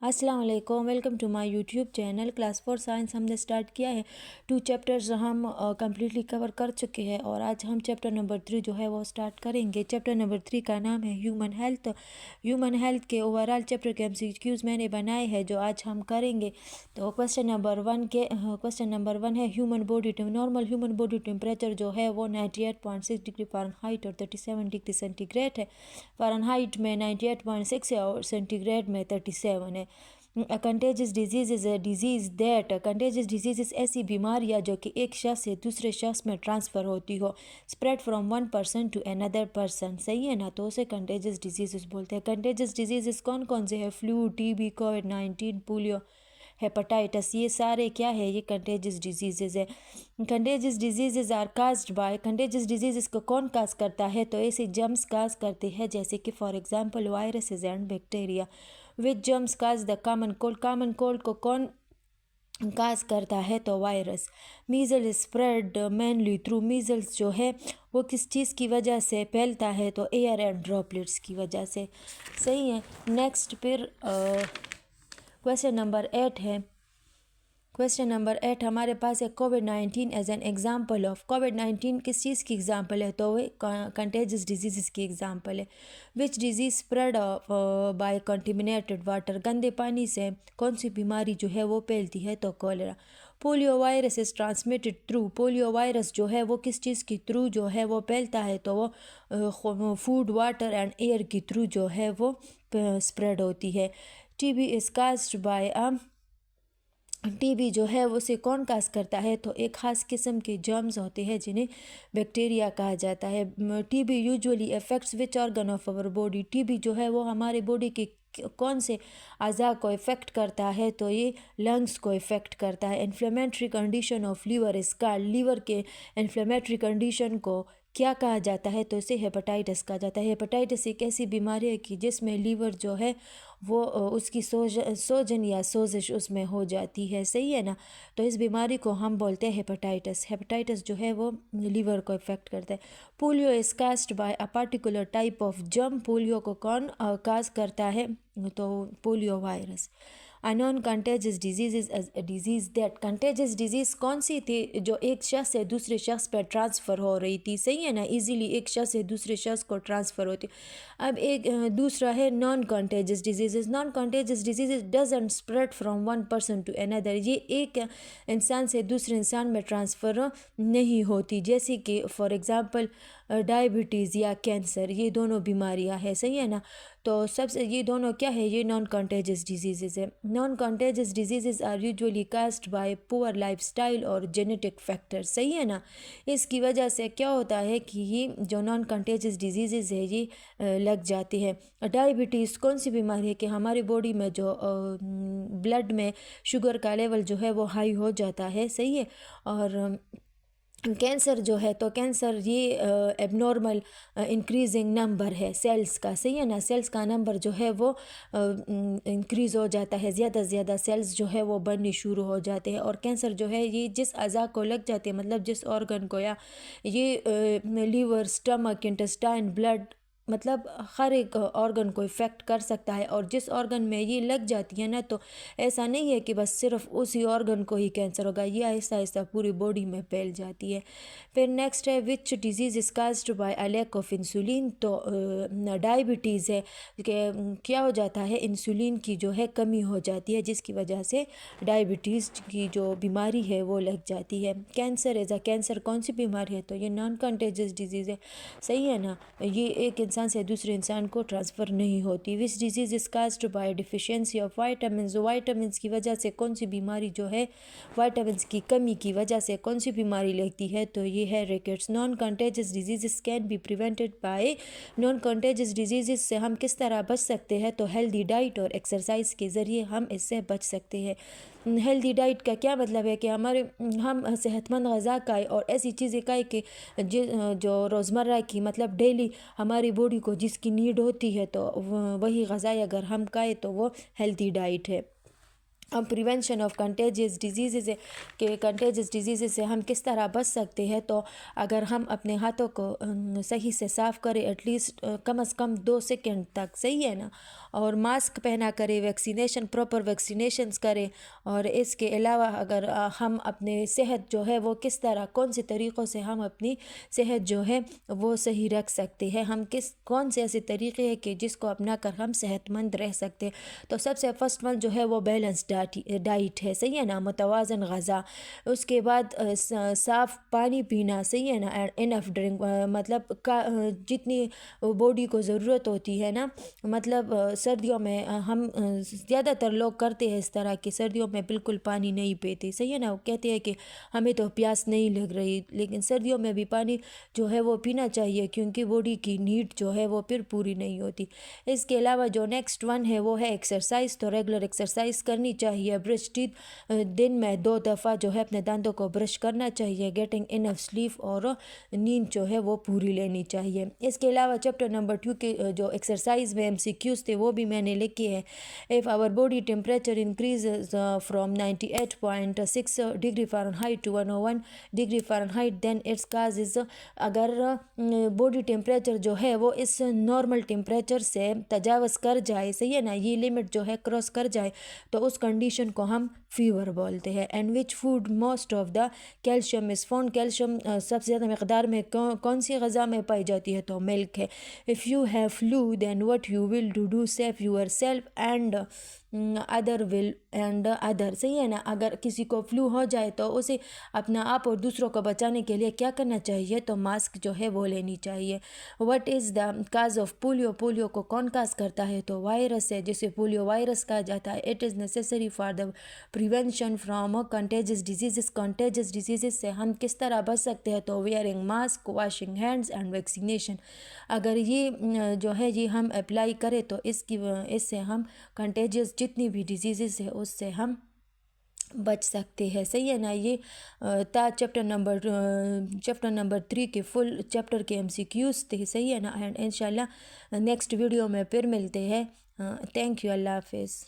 अस्सलाम वालेकुम, welcome to my YouTube channel. Class 4 science हमने स्टार्ट किया है। 2 चैप्टर्स हम कम्प्लीटली कवर कर चुके हैं और आज हम चैप्टर नंबर 3 जो है वो स्टार्ट करेंगे। चैप्टर नंबर 3 का नाम है ह्यूमन हेल्थ। ह्यूमन हेल्थ के ओवरऑल चैप्टर के एमसीक्यूज़ मैंने बनाए हैं जो आज हम करेंगे। तो क्वेश्चन नंबर 1 है human body normal human body temperature जो है वो 98.6 डिग्री फ़ारेनहाइट और 37 डिग्री सेंटीग्रेड है। फ़ारेनहाइट में 98.6 है और सेंटीग्रेड में 37 है। कंटेजियस डिजीज़ ऐसी बीमारियाँ जो कि एक शख्स से दूसरे शख्स में ट्रांसफ़र होती हो, spread from one person to another person, सही है ना। तो उसे कंटेजियस डिजीज़ बोलते हैं। कंटेजियस डिजीज़ कौन कौन से हैं? फ्लू, टीबी, कोविड-19, पोलियो, हेपेटाइटिस, ये सारे क्या है? ये कंटेजियस डिजीज़ है। Contagious disease are caused by, contagious disease को कौन काज करता है? तो ऐसे जर्म्स काज करते हैं जैसे कि for example viruses and bacteria. Which germs cause the common cold, common cold को कौन काज करता है? तो virus. Measle spread mainly through, measles जो है वो किस चीज़ की वजह से फैलता है? तो एयर एंड ड्रॉपलेट्स की वजह से, सही है। नेक्स्ट फिर क्वेश्चन नंबर 8 है। क्वेश्चन नंबर 8 हमारे पास है कोविड-19 एज एन एग्जाम्पल ऑफ। कोविड-19 किस चीज़ की एग्जाम्पल है? तो वो कंटेजियस डिजीज़ की एग्जाम्पल है। Which disease spread by contaminated water, गंदे पानी से कौन सी बीमारी जो है वो फैलती है? तो cholera. Polio virus is transmitted through, polio virus जो है वो किस चीज़ की थ्रू जो है वो फैलता है? तो वो फूड, वाटर एंड एयर की थ्रू जो है वो स्प्रेड होती है। TB is caused bye TB जो है उसे कौन काज करता है? तो एक ख़ास किस्म के जर्म्स होते हैं जिन्हें बैक्टीरिया कहा जाता है। TB usually affects which organ of our body, TB जो है वो हमारे बॉडी के कौन से अज़ा को इफ़ेक्ट करता है? तो ये लंग्स को इफ़ेक्ट करता है। Inflammatory condition of liver is called, liver के इन्फ्लेमेटरी कंडीशन को क्या कहा जाता है? तो इसे हेपेटाइटिस कहा जाता है। हेपेटाइटिस एक ऐसी बीमारी है कि जिसमें लीवर जो है वो उसकी सोजन या सोजिश उसमें हो जाती है, सही है ना। तो इस बीमारी को हम बोलते हैं हेपेटाइटिस। हेपेटाइटिस जो है वो लीवर को इफ़ेक्ट करता है। Polio is caused by a particular type of germ, polio को कौन काज करता है? तो polio virus. Non contagious disease that, contagious disease कौन सी थी जो एक शख्स से दूसरे शख्स पर ट्रांसफ़र हो रही थी, सही है ना। इजीली एक शख्स से दूसरे शख्स को ट्रांसफ़र होती। अब एक दूसरा है non contagious disease. Non contagious disease doesn't spread from one person to another, ये एक इंसान से दूसरे इंसान में ट्रांसफ़र नहीं होती। जैसे कि फॉर एग्ज़ाम्पल डायबिटीज़ या कैंसर, ये दोनों बीमारियां हैं, सही है ना। तो सबसे ये दोनों क्या है? ये नॉन कंटेजियस डिजीज़ है। Non contagious disease are usually caused by poor lifestyle और जेनेटिक फैक्टर्स, सही है ना। इसकी वजह से क्या होता है कि ये जो नॉन कंटेजियस डिजीज़ है ये लग जाती है। डायबिटीज़ कौन सी बीमारी है? कि हमारी बॉडी में जो ब्लड में शुगर का लेवल जो है वो हाई हो जाता है, सही है। और कैंसर जो है तो कैंसर ये एबनॉर्मल इंक्रीजिंग नंबर है सेल्स का, सही है ना। सेल्स का नंबर जो है वो इंक्रीज़ हो जाता है, ज़्यादा से ज़्यादा सेल्स जो है वो बनने शुरू हो जाते हैं। और कैंसर जो है ये जिस अज़ा को लग जाती है, मतलब जिस ऑर्गन को, या ये लीवर, स्टमक, इंटेस्टाइन, ब्लड, मतलब हर एक ऑर्गन को इफ़ेक्ट कर सकता है। और जिस ऑर्गन में ये लग जाती है ना, तो ऐसा नहीं है कि बस सिर्फ उसी ऑर्गन को ही कैंसर होगा, ये आहिस्ता आहिस्ता पूरी बॉडी में फैल जाती है। फिर नेक्स्ट है which disease is caused by a lack of insulin. तो डायबिटीज़ है कि क्या हो जाता है? इंसुलिन की जो है कमी हो जाती है जिसकी वजह से डायबिटीज़ की जो बीमारी है वो लग जाती है। कैंसर एज अ कैंसर कौन सी बीमारी है? तो ये नॉन कंटेजियस डिजीज़ है, सही है ना। ये एक इंसान से दूसरे इंसान को ट्रांसफ़र नहीं होती। Which disease is caused by deficiency of vitamin, vitamin की वजह से कौन सी बीमारी जो है, वाइटामिन की कमी की वजह से कौन सी बीमारी लगती है? तो ये है rickets. Non contagious disease can be prevented by, non contagious disease से हम किस तरह बच सकते हैं? तो हेल्दी डाइट और एक्सरसाइज के ज़रिए हम इससे बच सकते हैं। हेल्दी डाइट का क्या मतलब है? कि हम सेहतमंद ग़िज़ा खाएँ और ऐसी चीज़ें खाएँ कि जो रोज़मर्रा की, मतलब डेली हमारी बॉडी को जिसकी नीड होती है, तो वही ग़िज़ा अगर हम खाएँ तो वो हेल्दी डाइट है। پریونشن آف کنٹیجیس ڈیزیزز کہ کنٹیجیس ڈیزیزز سے ہم کس طرح بچ سکتے ہیں، تو اگر ہم اپنے ہاتھوں کو صحیح سے صاف کریں، ایٹ لیسٹ کم از کم 2 سیکنڈ تک، صحیح ہے نا، اور ماسک پہنا کرے، ویکسینیشن پراپر ویکسینیشنز کریں، اور اس کے علاوہ اگر ہم اپنے صحت جو ہے وہ کس طرح کون سے طریقوں سے ہم اپنی صحت جو ہے وہ صحیح رکھ سکتے ہیں، ہم کون سے ایسے طریقے ہیں کہ جس کو اپنا کر ہم صحت مند رہ سکتے، تو سب سے فرسٹ ون جو ہے وہ بیلنس ڈائٹ ہے، صحیح ہے نا، متوازن غذا، اس کے بعد صاف پانی پینا، صحیح ہے نا، انف ڈرنک، مطلب جتنی باڈی کو ضرورت ہوتی ہے نا، مطلب سردیوں میں ہم زیادہ تر لوگ کرتے ہیں اس طرح کہ سردیوں میں بالکل پانی نہیں پیتے، صحیح ہے نا، وہ کہتے ہیں کہ ہمیں تو پیاس نہیں لگ رہی، لیکن سردیوں میں بھی پانی جو ہے وہ پینا چاہیے، کیونکہ باڈی کی نیڈ جو ہے وہ پھر پوری نہیں ہوتی۔ اس کے علاوہ جو نیکسٹ ون ہے وہ ہے ایکسرسائز، تو ریگولر ایکسرسائز کرنی چاہیے، برش ٹیتھ دن میں 2 دفعہ جو ہے اپنے دانتوں کو برش کرنا چاہیے، گیٹنگ انف سلیپ، اور نیند جو ہے وہ پوری لینی چاہیے۔ اس کے علاوہ چیپٹر نمبر 2 کے جو ایکسرسائز میں MCQs تھے وہ بھی میں نے لکھے ہیں۔ If our body temperature increases from 98.6 degree Fahrenheit to 101 degree Fahrenheit then its causes، اگر باڈی ٹیمپریچر جو ہے وہ اس نارمل ٹیمپریچر سے تجاوز کر جائے، صحیح ہے نا، یہ لمٹ جو ہے کراس کر جائے، تو اس کنڈیشن کو ہم فیور بولتے ہیں۔ And which food most of the calcium is found, calcium سب سے زیادہ مقدار میں کون سی غذا میں پائی جاتی ہے، تو ملک ہے۔ If you have flu then what you will do save yourself and other, صحیح ہے نا، اگر کسی کو فلو ہو جائے تو اسے اپنا آپ اور دوسروں کو بچانے کے لیے کیا کرنا چاہیے، تو ماسک جو ہے وہ لینی چاہیے۔ What is the cause of polio, polio کو کون کاز کرتا ہے، تو وائرس ہے، جسے پولیو وائرس کہا جاتا ہے۔ It is necessary for the prevention from contagious diseases, contagious diseases سے ہم کس طرح بچ سکتے ہیں، تو wearing mask, washing hands and vaccination, اگر یہ جو ہے یہ ہم اپلائی کریں تو اس سے ہم کنٹیجس جتنی بھی ڈیزیزز ہے اس سے ہم بچ سکتے ہیں، صحیح ہے نا۔ یہ تا چیپٹر نمبر 3 کے فل چیپٹر کے MCQs تھے، صحیح ہے نا، اینڈ انشاءاللہ نیکسٹ ویڈیو میں پھر ملتے ہیں۔ تھینک یو، اللہ حافظ۔